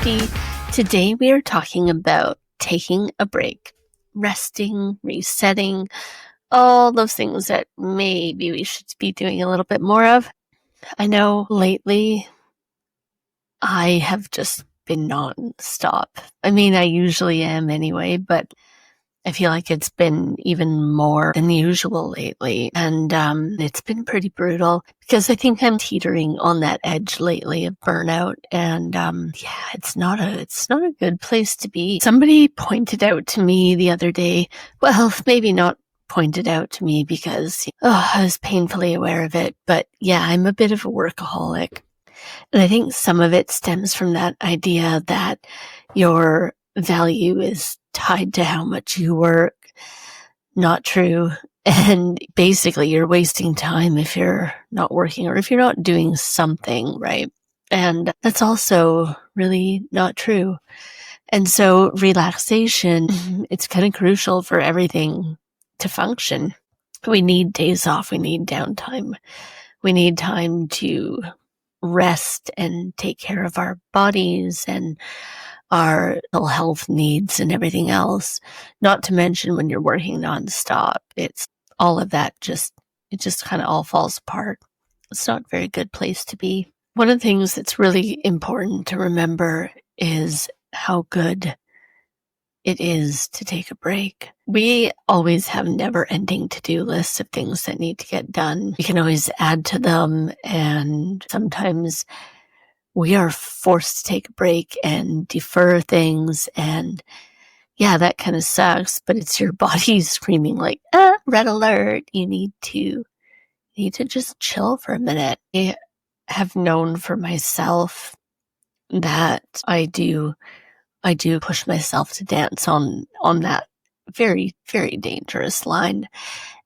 50. Today we are talking about taking a break, resting, resetting, all those things that maybe we should be doing a little bit more of. I know lately I have just been non-stop. I mean, I usually am anyway, but I feel like it's been even more than usual lately. And it's been pretty brutal because I think I'm teetering on that edge lately of burnout. And it's not a good place to be. Somebody pointed out to me the other day, well, maybe not pointed out to me because I was painfully aware of it. But yeah, I'm a bit of a workaholic. And I think some of it stems from that idea that your value is tied to how much you work. Not true. And basically you're wasting time if you're not working or if you're not doing something, right? And that's also really not true. And so relaxation, it's kind of crucial for everything to function. We need days off. We need downtime. We need time to rest and take care of our bodies and our mental health needs and everything else. Not to mention when you're working nonstop, it's all of that it just kind of all falls apart. It's not a very good place to be. One of the things that's really important to remember is how good it is to take a break. We always have never-ending to-do lists of things that need to get done. We can always add to them, and sometimes we are forced to take a break and defer things, and yeah, that kind of sucks, but it's your body screaming like, red alert, you need to just chill for a minute. I have known for myself that I do push myself to dance on that very, very dangerous line.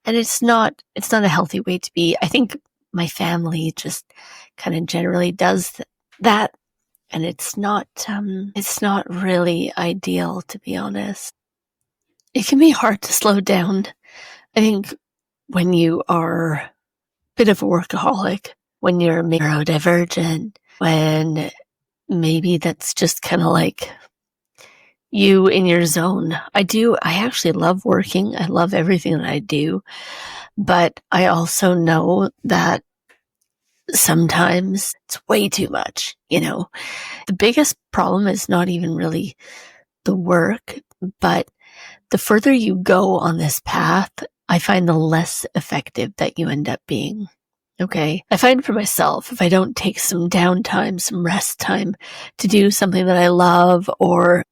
And it's not a healthy way to be. I think my family just kind of generally does that. And it's not really ideal, to be honest. It can be hard to slow down. I think when you are a bit of a workaholic, when you're neurodivergent, when maybe that's just kind of like you in your zone. I actually love working. I love everything that I do. But I also know that sometimes it's way too much, The biggest problem is not even really the work, but the further you go on this path, I find the less effective that you end up being. Okay. I find for myself, if I don't take some downtime, some rest time to do something that I love or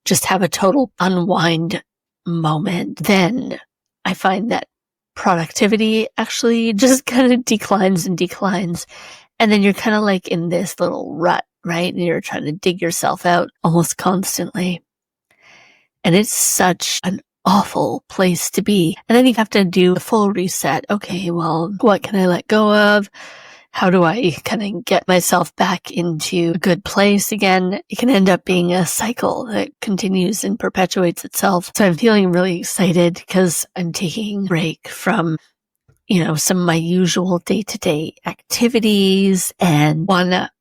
just have a total unwind moment, then I find that productivity actually just kind of declines and declines. And then you're kind of like in this little rut, right? And you're trying to dig yourself out almost constantly. And it's such an awful place to be. And then you have to do a full reset. Okay, well, what can I let go of? How do I kind of get myself back into a good place again? It can end up being a cycle that continues and perpetuates itself. So I'm feeling really excited because I'm taking a break from, some of my usual day-to-day activities. And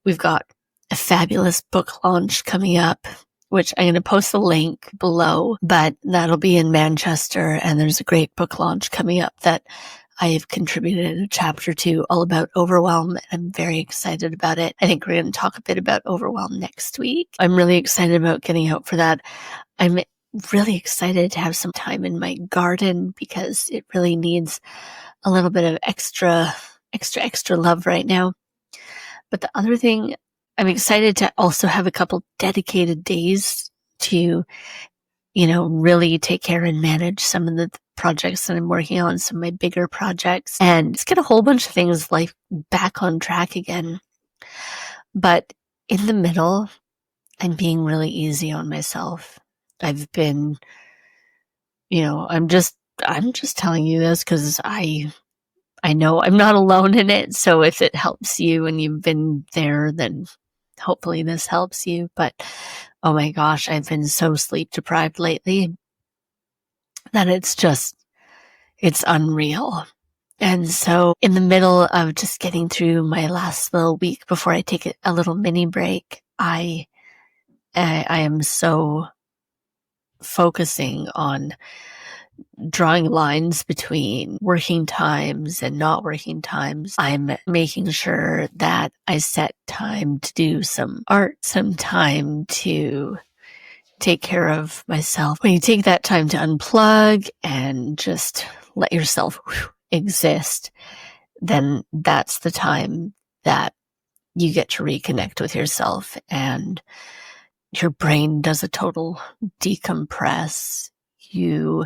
we've got a fabulous book launch coming up, which I'm going to post the link below, but that'll be in Manchester. And there's a great book launch coming up that I have contributed a chapter to, all about overwhelm, and I'm very excited about it. I think we're going to talk a bit about overwhelm next week. I'm really excited about getting out for that. I'm really excited to have some time in my garden because it really needs a little bit of extra love right now. But the other thing, I'm excited to also have a couple dedicated days to, really take care and manage some of the projects that I'm working on, some of my bigger projects, and just get a whole bunch of things like back on track again. But in the middle, I'm being really easy on myself. I've been, I'm just telling you this because I know I'm not alone in it. So if it helps you and you've been there, then hopefully this helps you. But oh my gosh, I've been so sleep deprived lately that it's unreal. And so in the middle of just getting through my last little week before I take a little mini break, I I am so focusing on drawing lines between working times and not working times. I'm making sure that I set time to do some art, some time to take care of myself. When you take that time to unplug and just let yourself exist, then that's the time that you get to reconnect with yourself, and your brain does a total decompress. You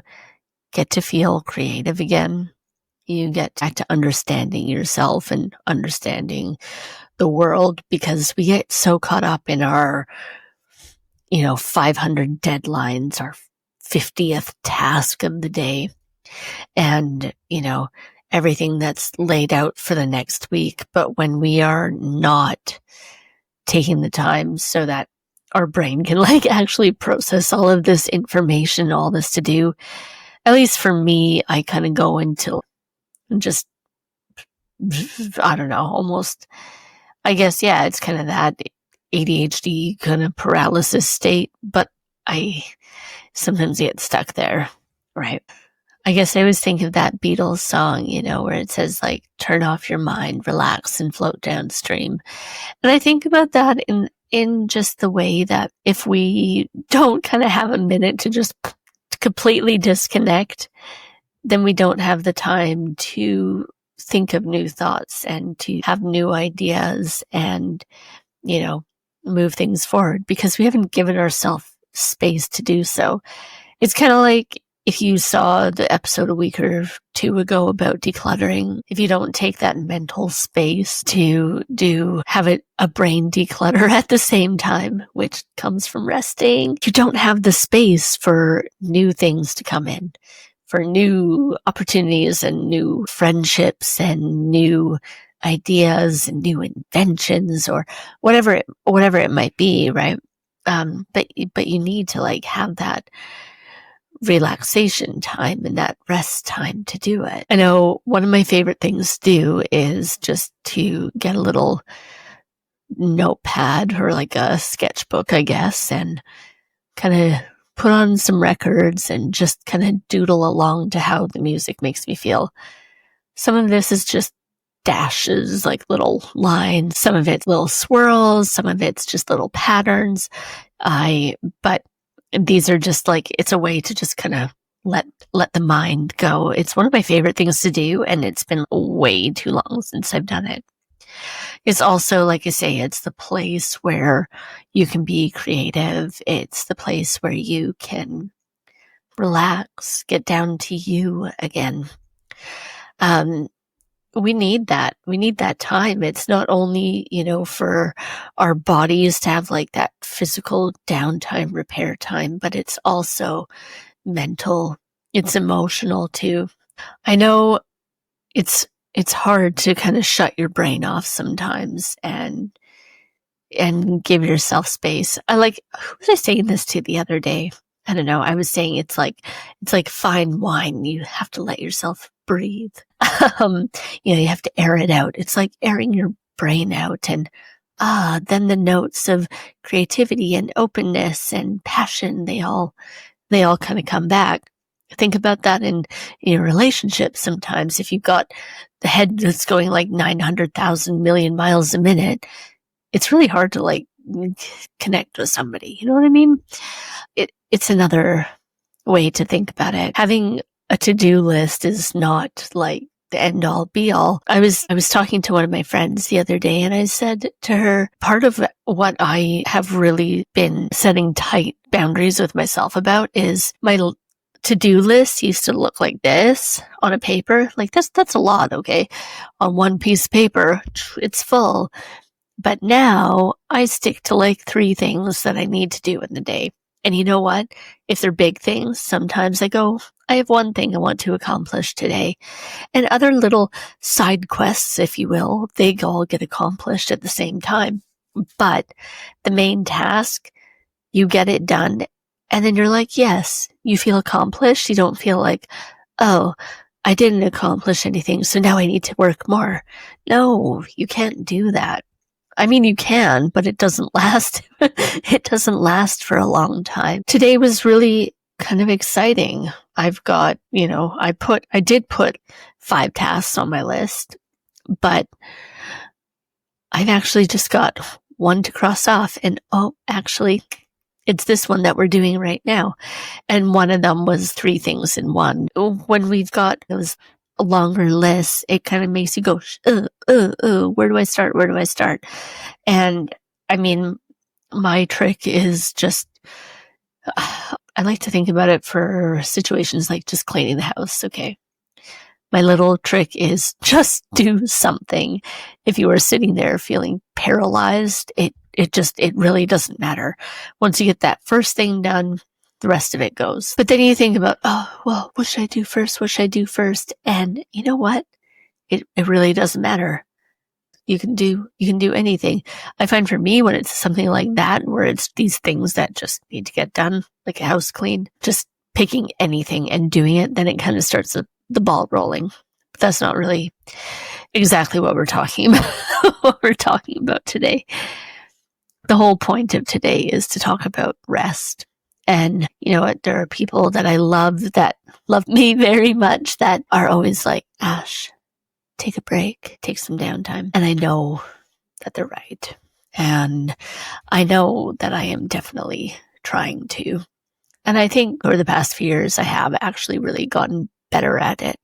get to feel creative again. You get back to understanding yourself and understanding the world, because we get so caught up in our 500 deadlines, our 50th task of the day, and, everything that's laid out for the next week. But when we are not taking the time so that our brain can actually process all of this information, all this to do, at least for me, I kind of go into just, I don't know, almost, I guess, yeah, it's kind of that ADHD kind of paralysis state, but I sometimes get stuck there, right? I guess I always think of that Beatles song, where it says turn off your mind, relax, and float downstream. And I think about that in just the way that if we don't kind of have a minute to just completely disconnect, then we don't have the time to think of new thoughts and to have new ideas and, move things forward, because we haven't given ourselves space to do so. It's kind of like if you saw the episode a week or two ago about decluttering, if you don't take that mental space to have a brain declutter at the same time, which comes from resting, you don't have the space for new things to come in, for new opportunities and new friendships and new ideas and new inventions or whatever it might be, right? But you need to have that relaxation time and that rest time to do it. I know one of my favorite things to do is just to get a little notepad or a sketchbook, I guess, and kind of put on some records and just kind of doodle along to how the music makes me feel. Some of this is just dashes, little lines. Some of it's little swirls. Some of it's just little patterns. But these are just it's a way to just kind of let the mind go. It's one of my favorite things to do, and it's been way too long since I've done it. It's also, like I say, it's the place where you can be creative. It's the place where you can relax, get down to you again. We need that. We need that time. It's not only, for our bodies to have that physical downtime, repair time, but it's also mental. It's emotional too. I know it's hard to kind of shut your brain off sometimes and give yourself space. Who was I saying this to the other day? I don't know. I was saying it's like fine wine. You have to let yourself breathe. You have to air it out. It's like airing your brain out, and then the notes of creativity and openness and passion, they all kind of come back. Think about that in your relationship. Sometimes if you've got the head that's going 900,000 million miles a minute, it's really hard to connect with somebody. You know what I mean? It's another way to think about it. Having a to-do list is not the end all be all. I was talking to one of my friends the other day, and I said to her, part of what I have really been setting tight boundaries with myself about is my to-do list used to look like this on a paper. That's a lot, okay? On one piece of paper, it's full. But now I stick to 3 things that I need to do in the day. And you know what? If they're big things, sometimes I have one thing I want to accomplish today. And other little side quests, if you will, they all get accomplished at the same time. But the main task, you get it done. And then you're yes, you feel accomplished. You don't feel oh, I didn't accomplish anything, so now I need to work more. No, you can't do that. I mean, you can, but it doesn't last. It doesn't last for a long time. Today was really kind of exciting. I've got, I did put 5 tasks on my list, but I've actually just got one to cross off. And actually, it's this one that we're doing right now. And one of them was 3 things in one. When we've got those longer lists, it kind of makes you go, where do I start? Where do I start? And I mean, my trick is just, I like to think about it for situations like just cleaning the house. Okay. My little trick is just do something. If you are sitting there feeling paralyzed, it really doesn't matter. Once you get that first thing done, the rest of it goes. But then you think about, what should I do first? What should I do first? And you know what? It really doesn't matter. You can do anything. I find for me, when it's something like that, where it's these things that just need to get done, like a house clean, just picking anything and doing it, then it kind of starts the ball rolling. But that's not really exactly what we're talking about. What we're talking about today. The whole point of today is to talk about rest. And you know what? There are people that I love that love me very much that are always like, Ash, take a break, take some downtime. And I know that they're right. And I know that I am definitely trying to. And I think over the past few years, I have actually really gotten better at it.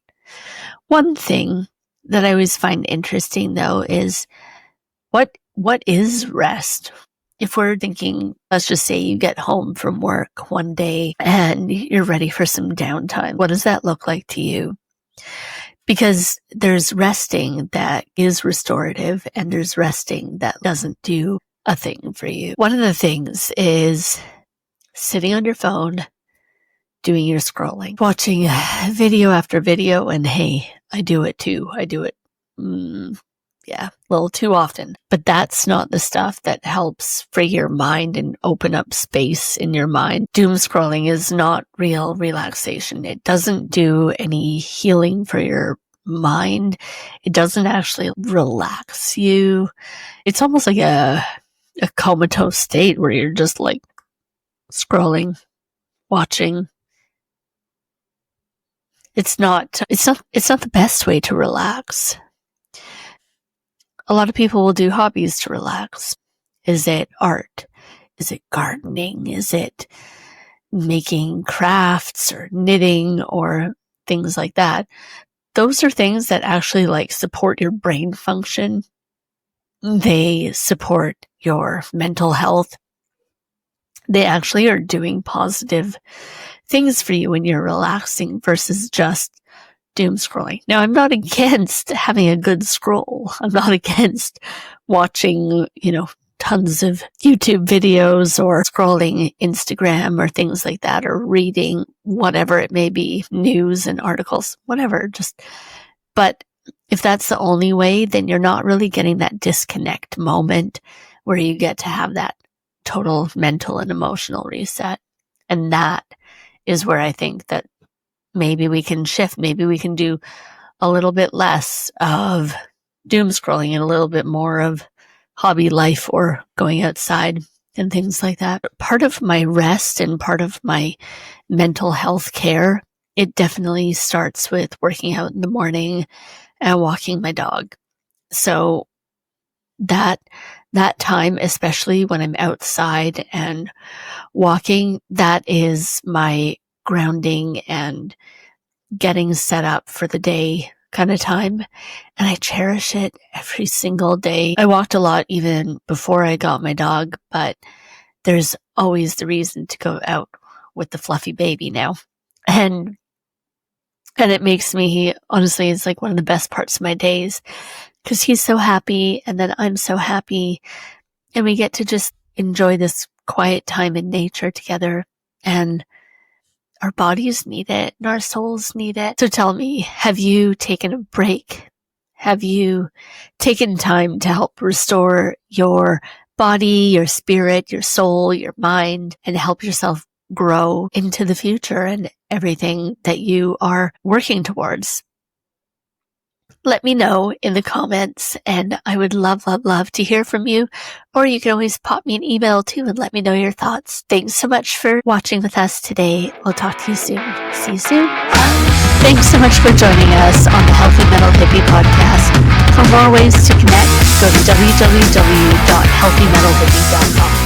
One thing that I always find interesting, though, is what is rest? If we're thinking, let's just say you get home from work one day and you're ready for some downtime. What does that look like to you? Because there's resting that is restorative and there's resting that doesn't do a thing for you. One of the things is sitting on your phone, doing your scrolling, watching video after video, and hey, I do it too. I do it, a little too often. But that's not the stuff that helps free your mind and open up space in your mind. Doom scrolling is not real relaxation. It doesn't do any healing for your mind. It doesn't actually relax you. It's almost like a comatose state where you're just like scrolling, watching. It's not the best way to relax. A lot of people will do hobbies to relax. Is it art? Is it gardening? Is it making crafts or knitting or things like that? Those are things that actually like support your brain function. They support your mental health. They actually are doing positive things for you when you're relaxing versus just doom scrolling. Now, I'm not against having a good scroll. I'm not against watching, tons of YouTube videos or scrolling Instagram or things like that, or reading whatever it may be, news and articles, whatever. But if that's the only way, then you're not really getting that disconnect moment where you get to have that total mental and emotional reset. And that is where I think that maybe we can shift. Maybe we can do a little bit less of doom scrolling and a little bit more of hobby life or going outside and things like that. Part of my rest and part of my mental health care, it definitely starts with working out in the morning and walking my dog. So that time, especially when I'm outside and walking, that is my grounding and getting set up for the day kind of time. And I cherish it every single day. I walked a lot even before I got my dog, but there's always the reason to go out with the fluffy baby now. And it makes me, honestly, it's like one of the best parts of my days because he's so happy and then I'm so happy and we get to just enjoy this quiet time in nature together. And our bodies need it and our souls need it. So tell me, have you taken a break? Have you taken time to help restore your body, your spirit, your soul, your mind, and help yourself grow into the future and everything that you are working towards? let me know in the comments, and I would love to hear from you. Or you can always pop me an email too and let me know your thoughts. Thanks so much for watching with us today. We'll talk to you soon. See you soon. Thanks so much for joining us on the Healthy Mental Hippie podcast. For more ways to connect, go to www.healthymentalhippie.com.